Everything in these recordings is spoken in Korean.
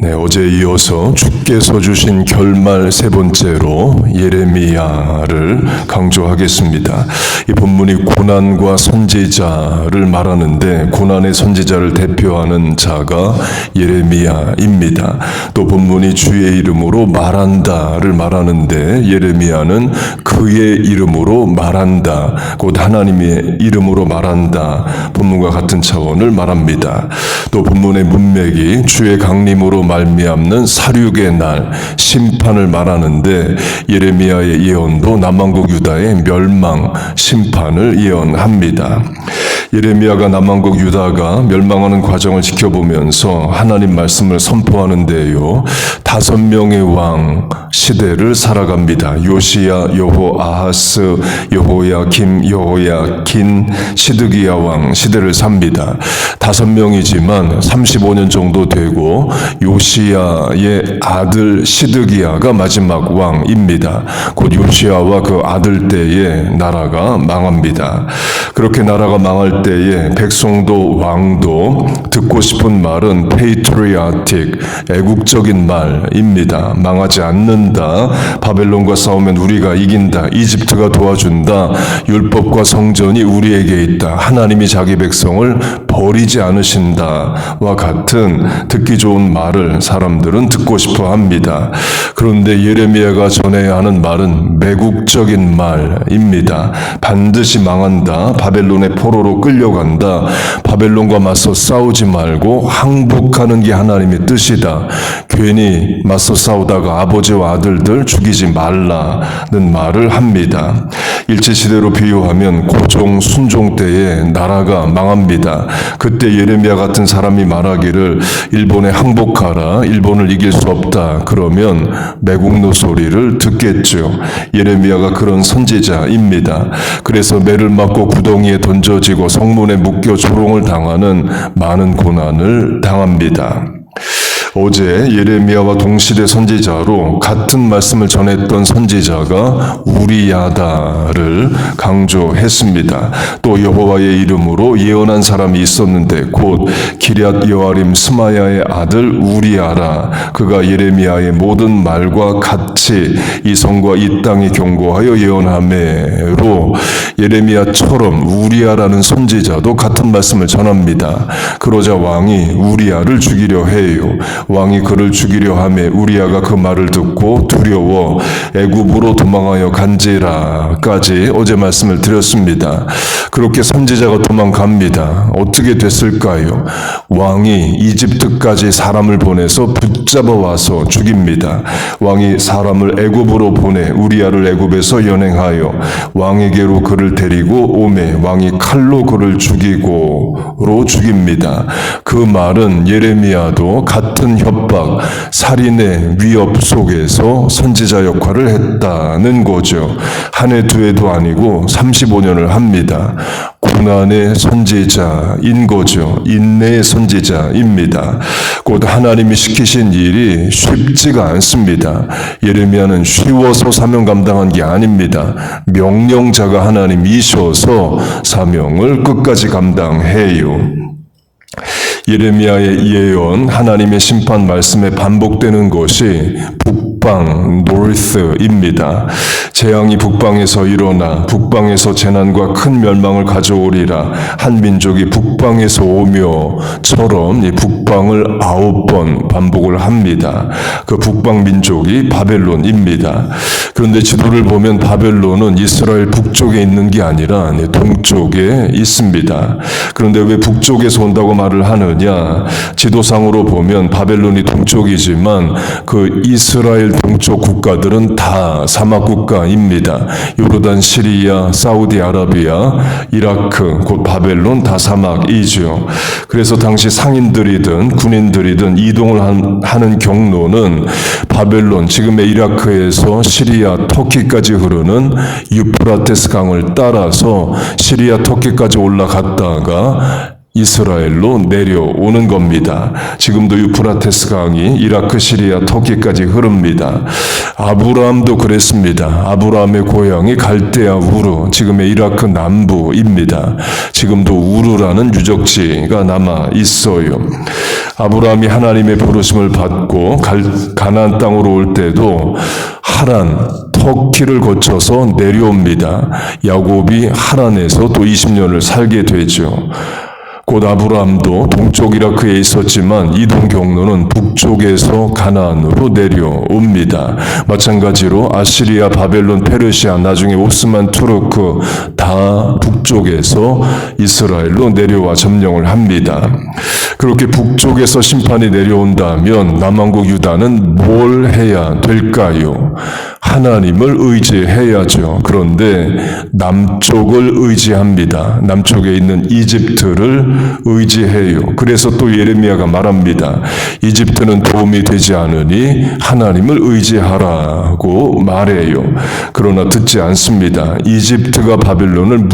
네, 어제 이어서 주께서 주신 결말 세 번째로 예레미야를 강조하겠습니다. 이 본문이 고난과 선지자를 말하는데 고난의 선지자를 대표하는 자가 예레미야입니다. 또 본문이 주의 이름으로 말한다를 말하는데 예레미야는 그의 이름으로 말한다, 곧 하나님의 이름으로 말한다, 본문과 같은 차원을 말합니다. 또 본문의 문맥이 주의 강림으로 말미암는 사륙의 날, 심판을 말하는데 예레미야의 예언도 남왕국 유다의 멸망, 심판을 예언합니다. 예레미야가 남왕국 유다가 멸망하는 과정을 지켜보면서 하나님 말씀을 선포하는데요, 5명의 왕 시대를 살아갑니다. 요시야, 여호아하스, 여호야김, 여호야긴, 시드기야 왕 시대를 삽니다. 5명이지만 35년 정도 되고 요시야의 아들 시드기야가 마지막 왕입니다. 곧 요시야와 그 아들 때에 나라가 망합니다. 그렇게 나라가 망할 때에 백성도 왕도 듣고 싶은 말은 patriotic, 애국적인 말입니다. 망하지 않는다, 바벨론과 싸우면 우리가 이긴다, 이집트가 도와준다, 율법과 성전이 우리에게 있다, 하나님이 자기 백성을 버리지 않으신다와 같은 듣기 좋은 말을 사람들은 듣고 싶어 합니다. 그런데 예레미야가 전해야 하는 말은 매국적인 말입니다. 반드시 망한다, 바벨론의 포로로 끌려간다, 바벨론과 맞서 싸우지 말고 항복하는 게 하나님의 뜻이다, 괜히 맞서 싸우다가 아버지와 아들들 죽이지 말라는 말을 합니다. 일제시대로 비유하면 고종, 순종 때에 나라가 망합니다. 그때 예레미야 같은 사람이 말하기를 일본에 항복하라, 일본을 이길 수 없다, 그러면 매국노 소리를 듣겠죠. 예레미야가 그런 선지자입니다. 그래서 매를 맞고 구덩이에 던져지고 성문에 묶여 조롱을 당하는 많은 고난을 당합니다. 어제 예레미야와 동시대 선지자로 같은 말씀을 전했던 선지자가 우리야다를 강조했습니다. 또 여호와의 이름으로 예언한 사람이 있었는데 곧 기럇 여아림 스마야의 아들 우리야라. 그가 예레미야의 모든 말과 같이 이 성과 이 땅이 경고하여 예언하매로 예레미야처럼 우리야라는 선지자도 같은 말씀을 전합니다. 그러자 왕이 우리야를 죽이려 해요. 왕이 그를 죽이려 하매 우리야가 그 말을 듣고 두려워 애굽으로 도망하여 간지라까지 어제 말씀을 드렸습니다. 그렇게 선지자가 도망갑니다. 어떻게 됐을까요? 왕이 이집트까지 사람을 보내서 붙잡아 와서 죽입니다. 왕이 사람을 애굽으로 보내 우리야를 애굽에서 연행하여 왕에게로 그를 데리고 오매 왕이 칼로 그를 죽이고로 죽입니다. 그 말은 예레미야도 같은 협박, 살인의 위협 속에서 선지자 역할을 했다는 거죠. 한 해 두 해도 아니고 35년을 합니다. 고난의 선지자인 거죠. 인내의 선지자입니다. 곧 하나님이 시키신 일이 쉽지가 않습니다. 예레미야는 쉬워서 사명 감당한 게 아닙니다. 명령자가 하나님이셔서 사명을 끝까지 감당해요. 예레미야의 예언, 하나님의 심판 말씀에 반복되는 것이 북방, north입니다. 재앙이 북방에서 일어나 북방에서 재난과 큰 멸망을 가져오리라. 한 민족이 북방에서 오며처럼 이 북방을 9번 반복을 합니다. 그 북방 민족이 바벨론입니다. 그런데 지도를 보면 바벨론은 이스라엘 북쪽에 있는 게 아니라 동쪽에 있습니다. 그런데 왜 북쪽에서 온다고 말을 하느냐? 지도상으로 보면 바벨론이 동쪽이지만 그 이스라엘 동쪽 국가들은 다 사막 국가입니다. 요르단, 시리아, 사우디아라비아, 이라크, 곧 바벨론 다 사막이죠. 그래서 당시 상인들이든 군인들이든 이동을 하는 경로는 바벨론, 지금의 이라크에서 시리아, 터키까지 흐르는 유프라테스 강을 따라서 시리아, 터키까지 올라갔다가 이스라엘로 내려오는 겁니다. 지금도 유프라테스 강이 이라크, 시리아, 터키까지 흐릅니다. 아브라함도 그랬습니다. 아브라함의 고향이 갈대아 우르, 지금의 이라크 남부입니다. 지금도 우르라는 유적지가 남아 있어요. 아브라함이 하나님의 부르심을 받고 가나안 땅으로 올 때도 하란, 터키를 거쳐서 내려옵니다. 야곱이 하란에서 또 20년을 살게 되죠. 곧 아브라함도 동쪽 이라크에 있었지만 이동 경로는 북쪽에서 가나안으로 내려옵니다. 마찬가지로 아시리아, 바벨론, 페르시아, 나중에 오스만, 투르크 다 북쪽에서 이스라엘로 내려와 점령을 합니다. 그렇게 북쪽에서 심판이 내려온다면 남왕국 유다는 뭘 해야 될까요? 하나님을 의지해야죠. 그런데 남쪽을 의지합니다. 남쪽에 있는 이집트를 의지해요. 그래서 또 예레미야가 말합니다. 이집트는 도움이 되지 않으니 하나님을 의지하라고 말해요. 그러나 듣지 않습니다. 이집트가 바벨론을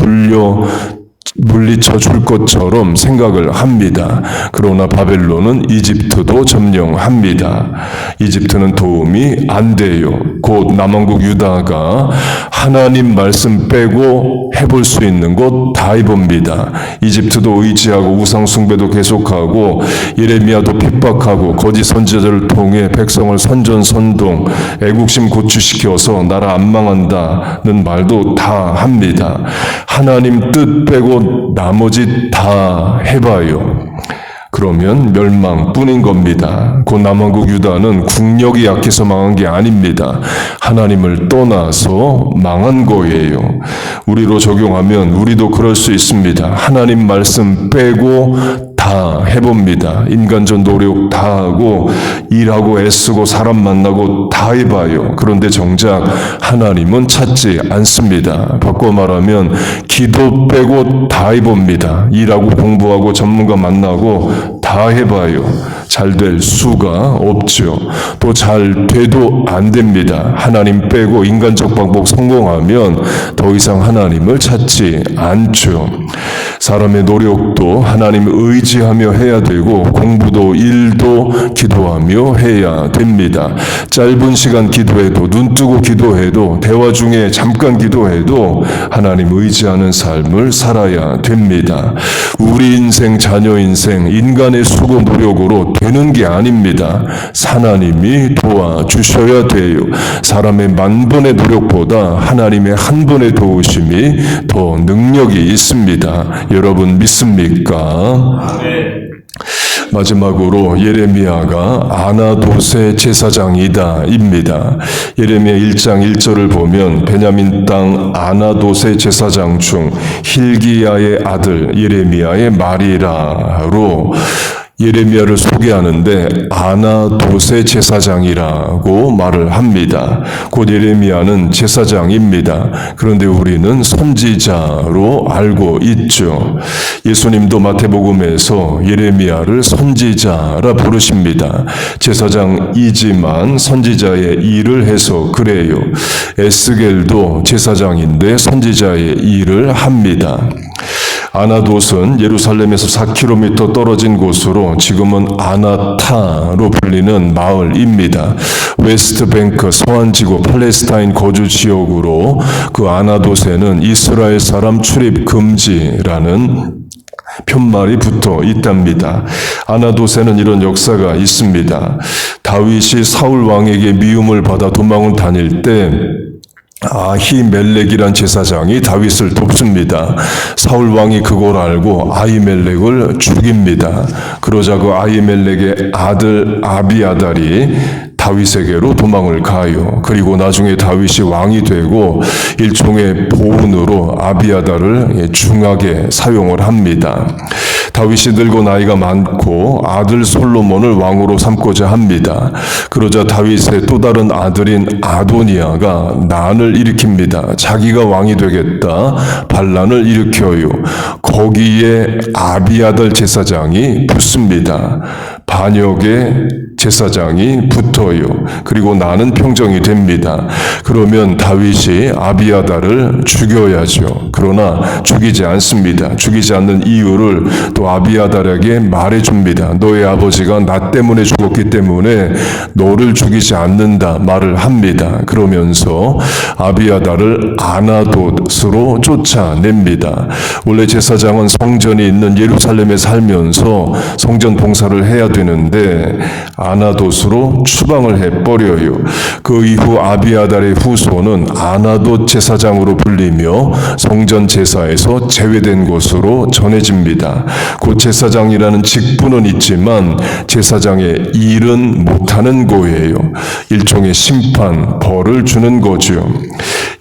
물리쳐 줄 것처럼 생각을 합니다. 그러나 바벨론은 이집트도 점령합니다. 이집트는 도움이 안 돼요. 곧 남왕국 유다가 하나님 말씀 빼고 해볼 수 있는 것 다 해봅니다. 이집트도 의지하고 우상 숭배도 계속하고 예레미야도 핍박하고 거짓 선지자들을 통해 백성을 선전선동, 애국심 고취시켜서 나라 안 망한다는 말도 다 합니다. 하나님 뜻 빼고 나머지 다 해봐요. 그러면 멸망뿐인 겁니다. 곧 남왕국 유다는 국력이 약해서 망한 게 아닙니다. 하나님을 떠나서 망한 거예요. 우리로 적용하면 우리도 그럴 수 있습니다. 하나님 말씀 빼고 다 해봅니다. 인간적 노력 다 하고 일하고 애쓰고 사람 만나고 다 해봐요. 그런데 정작 하나님은 찾지 않습니다. 바꿔 말하면 기도 빼고 다 해봅니다. 일하고 공부하고 전문가 만나고 다 해봐요. 잘 될 수가 없죠. 또 잘 돼도 안 됩니다. 하나님 빼고 인간적 방법 성공하면 더 이상 하나님을 찾지 않죠. 사람의 노력도 하나님을 의지하며 해야 되고 공부도 일도 기도하며 해야 됩니다. 짧은 시간 기도해도 눈 뜨고 기도해도 대화 중에 잠깐 기도해도 하나님 의지하는 삶을 살아야 됩니다. 우리 인생, 자녀 인생, 인간의 수고 노력으로 되는 게 아닙니다. 하나님이 도와주셔야 돼요. 사람의 만번의 노력보다 하나님의 한 번의 도우심이 더 능력이 있습니다. 여러분 믿습니까? 마지막으로 예레미야가 아나돗의 제사장이다 입니다. 예레미야 1장 1절을 보면 베냐민 땅 아나돗의 제사장 중 hil기야의 아들 예레미야의 말이라로 예레미야를 소개하는데 아나돗의 제사장이라고 말을 합니다. 곧 예레미야는 제사장입니다. 그런데 우리는 선지자로 알고 있죠. 예수님도 마태복음에서 예레미야를 선지자라 부르십니다. 제사장이지만 선지자의 일을 해서 그래요. 에스겔도 제사장인데 선지자의 일을 합니다. 아나돗은 예루살렘에서 4km 떨어진 곳으로 지금은 아나타로 불리는 마을입니다. 웨스트뱅크 서안지구 팔레스타인 거주 지역으로 그 아나돗에는 이스라엘 사람 출입 금지라는 편말이 붙어 있답니다. 아나돗에는 이런 역사가 있습니다. 다윗이 사울 왕에게 미움을 받아 도망을 다닐 때 아히멜렉이란 제사장이 다윗을 돕습니다. 사울 왕이 그걸 알고 아히멜렉을 죽입니다. 그러자 그 아히멜렉의 아들 아비아달이 다윗에게로 도망을 가요. 그리고 나중에 다윗이 왕이 되고 일종의 보훈으로 아비아달을 중하게 사용을 합니다. 다윗이 늙고 나이가 많고 아들 솔로몬을 왕으로 삼고자 합니다. 그러자 다윗의 또 다른 아들인 아도니아가 난을 일으킵니다. 자기가 왕이 되겠다 반란을 일으켜요. 거기에 아비아달 제사장이 붙습니다. 반역의 제사장이 붙어요. 그리고 나는 평정이 됩니다. 그러면 다윗이 아비아달을 죽여야죠. 그러나 죽이지 않습니다. 죽이지 않는 이유를 또 아비아달에게 말해줍니다. 너의 아버지가 나 때문에 죽었기 때문에 너를 죽이지 않는다 말을 합니다. 그러면서 아비아달을 아나돗으로 쫓아냅니다. 원래 제사장은 성전이 있는 예루살렘에 살면서 성전 봉사를 해야 되는데 아나돗으로 추방을 해버려요. 그 이후 아비아달의 후손은 아나돗 제사장으로 불리며 성전 제사에서 제외된 것으로 전해집니다. 곧 제사장이라는 직분은 있지만 제사장의 일은 못하는 거예요. 일종의 심판, 벌을 주는 거죠.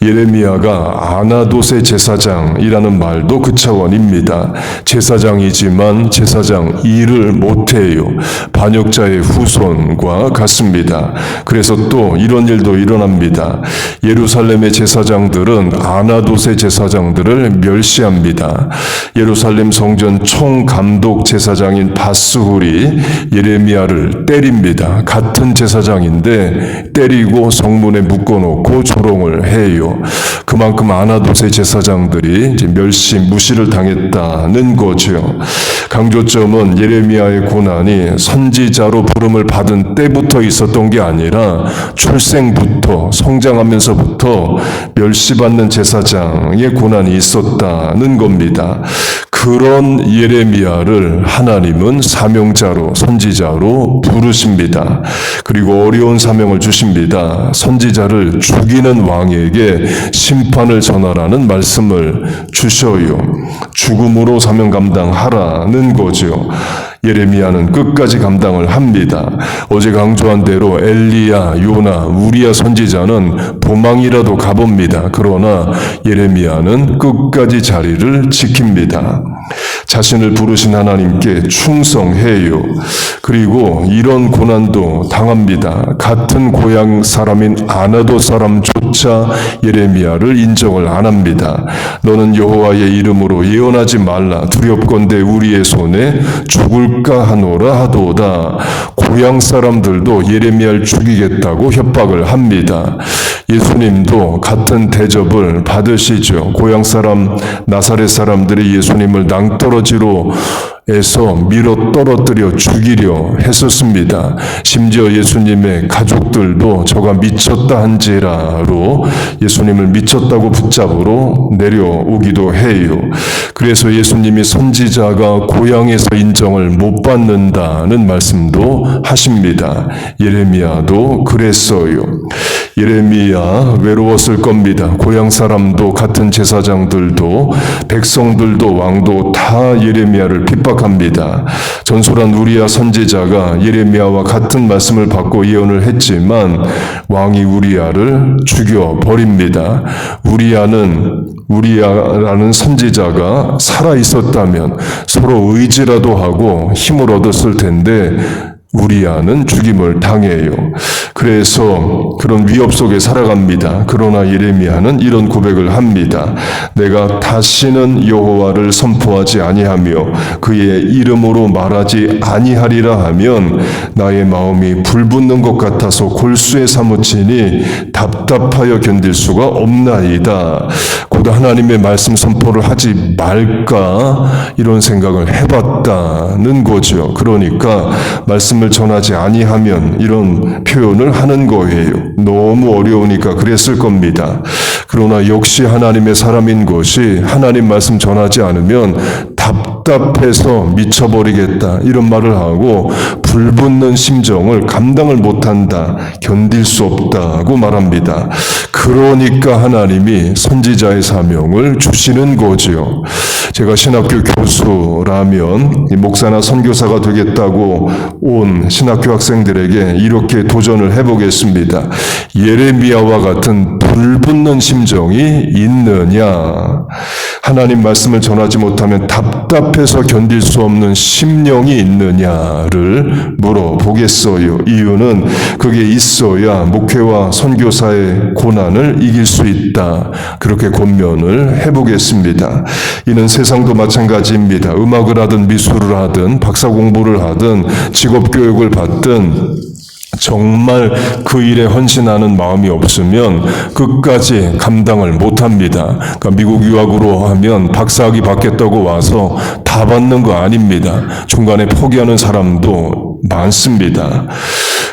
예레미야가 아나돗의 제사장이라는 말도 그 차원입니다. 제사장이지만 제사장 일을 못해요. 반역자의 후손과 같습니다. 그래서 또 이런 일도 일어납니다. 예루살렘의 제사장들은 아나돗의 제사장들을 멸시합니다. 예루살렘 성전 총감독 제사장인 바스훌이 예레미야를 때립니다. 같은 제사장인데 때리고 성문에 묶어놓고 조롱을 해요. 그만큼 아나돗의 제사장들이 이제 멸시, 무시를 당했다는 거죠. 강조점은 예레미야의 고난이 선지자로 부름을 받은 때부터 있었던 게 아니라 출생부터 성장하면서부터 멸시받는 제사장의 고난이 있었다는 겁니다. 그런 예레미야를 하나님은 사명자로, 선지자로 부르십니다. 그리고 어려운 사명을 주십니다. 선지자를 죽이는 왕에게 심판을 전하라는 말씀을 주셔요. 죽음으로 사명 감당하라는 거죠. 예레미야는 끝까지 감당을 합니다. 어제 강조한 대로 엘리야, 요나, 우리야 선지자는 도망이라도 가봅니다. 그러나 예레미야는 끝까지 자리를 지킵니다. 자신을 부르신 하나님께 충성해요. 그리고 이런 고난도 당합니다. 같은 고향 사람인 아나돗 사람조차 예레미야를 인정을 안 합니다. 너는 여호와의 이름으로 예언하지 말라. 두렵건대 우리의 손에 죽을까 하노라 하도다. 고향 사람들도 예레미야를 죽이겠다고 협박을 합니다. 예수님도 같은 대접을 받으시죠. 고향 사람 나사렛 사람들이 예수님을 낭떠러지로 에서 밀어 떨어뜨려 죽이려 했었습니다. 심지어 예수님의 가족들도 저가 미쳤다 한지라로 예수님을 미쳤다고 붙잡으러 내려오기도 해요. 그래서 예수님이 선지자가 고향에서 인정을 못 받는다는 말씀도 하십니다. 예레미야도 그랬어요. 예레미야 외로웠을 겁니다. 고향 사람도 같은 제사장들도 백성들도 왕도 다 예레미야를 핍박합니다. 전설한 우리야 선지자가 예레미야와 같은 말씀을 받고 예언을 했지만 왕이 우리야를 죽여버립니다. 우리야라는 선지자가 살아 있었다면 서로 의지라도 하고 힘을 얻었을 텐데 우리야는 죽임을 당해요. 그래서 그런 위협 속에 살아갑니다. 그러나 예레미야는 이런 고백을 합니다. 내가 다시는 여호와를 선포하지 아니하며 그의 이름으로 말하지 아니하리라 하면 나의 마음이 불붙는 것 같아서 골수에 사무치니 답답하여 견딜 수가 없나이다. 곧 하나님의 말씀 선포를 하지 말까 이런 생각을 해봤다는 거죠. 그러니까 말씀을 전하지 아니하면 이런 표현을 하는 거예요. 너무 어려우니까 그랬을 겁니다. 그러나 역시 하나님의 사람인 것이 하나님 말씀 전하지 않으면 답답해서 미쳐버리겠다 이런 말을 하고 불붙는 심정을 감당을 못한다, 견딜 수 없다고 말합니다. 그러니까 하나님이 선지자의 사명을 주시는 거지요. 제가 신학교 교수라면 목사나 선교사가 되겠다고 온 신학교 학생들에게 이렇게 도전을 해보겠습니다. 예레미야와 같은 불붙는 심정이 있느냐? 하나님 말씀을 전하지 못하면 답답해서 견딜 수 없는 심령이 있느냐를 물어보겠어요. 이유는 그게 있어야 목회와 선교사의 고난을 이길 수 있다. 그렇게 권면을 해보겠습니다. 이는 세상도 마찬가지입니다. 음악을 하든 미술을 하든 박사 공부를 하든 직업 교육을 받든 정말 그 일에 헌신하는 마음이 없으면 끝까지 감당을 못합니다. 그러니까 미국 유학으로 하면 박사학위 받겠다고 와서 다 받는 거 아닙니다. 중간에 포기하는 사람도 많습니다.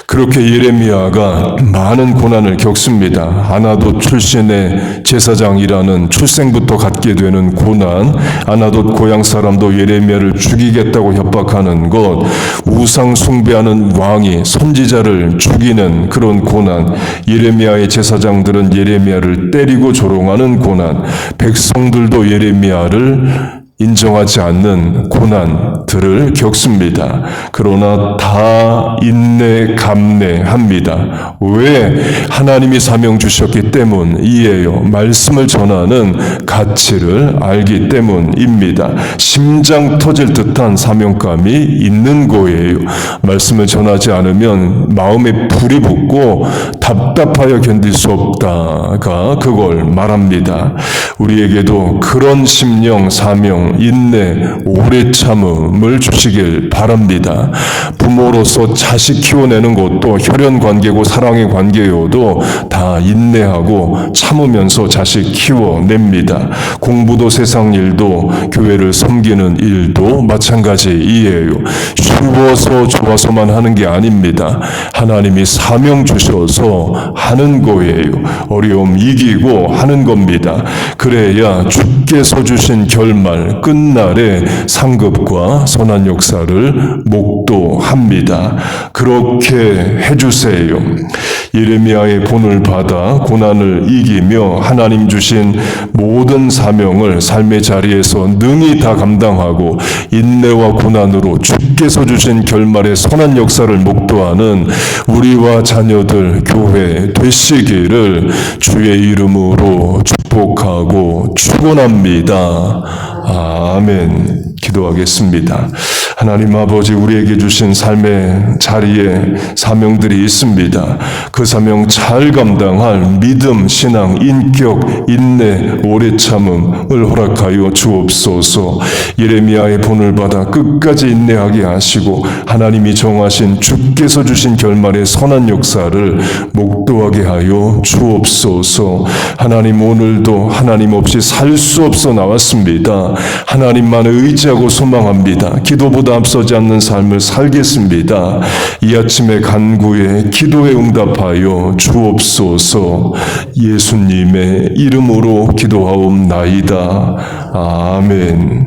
그렇게 예레미야가 많은 고난을 겪습니다. 아나돗 출신의 제사장이라는 출생부터 갖게 되는 고난, 아나돗 고향 사람도 예레미야를 죽이겠다고 협박하는 것, 우상 숭배하는 왕이 선지자를 죽이는 그런 고난, 예레미야의 제사장들은 예레미야를 때리고 조롱하는 고난, 백성들도 예레미야를 인정하지 않는 고난들을 겪습니다. 그러나 다 인내 감내합니다. 왜? 하나님이 사명 주셨기 때문이에요. 말씀을 전하는 가치를 알기 때문입니다. 심장 터질 듯한 사명감이 있는 거예요. 말씀을 전하지 않으면 마음에 불이 붙고 답답하여 견딜 수 없다가 그걸 말합니다. 우리에게도 그런 심령, 사명, 인내, 오래 참음을 주시길 바랍니다. 부모로서 자식 키워내는 것도 혈연 관계고 사랑의 관계여도 다 인내하고 참으면서 자식 키워냅니다. 공부도 세상 일도 교회를 섬기는 일도 마찬가지이에요. 쉬워서 좋아서만 하는 게 아닙니다. 하나님이 사명 주셔서 하는 거예요. 어려움 이기고 하는 겁니다. 그래야 주께서 주신 결말 끝날에 상급과 선한 역사를 목도합니다. 그렇게 해주세요. 예레미야의 본을 받아 고난을 이기며 하나님 주신 모든 사명을 삶의 자리에서 능히 다 감당하고 인내와 고난으로 주께서 주신 결말의 선한 역사를 목도하는 우리와 자녀들 교회 되시기를 주의 이름으로 축복하고 축원합니다. 아멘. 기도하겠습니다. 하나님 아버지, 우리에게 주신 삶의 자리에 사명들이 있습니다. 그 사명 잘 감당할 믿음, 신앙, 인격, 인내, 오래 참음을 허락하여 주옵소서. 예레미야의 본을 받아 끝까지 인내하게 하시고 하나님이 정하신 주께서 주신 결말의 선한 역사를 목도하게 하여 주옵소서. 하나님, 오늘도 하나님 없이 살 수 없어 나왔습니다. 하나님만을 의지하고 소망합니다. 기도보다 앞서지 않는 삶을 살겠습니다. 이 아침의 간구에 기도에 응답하여 주옵소서. 예수님의 이름으로 기도하옵나이다. 아멘.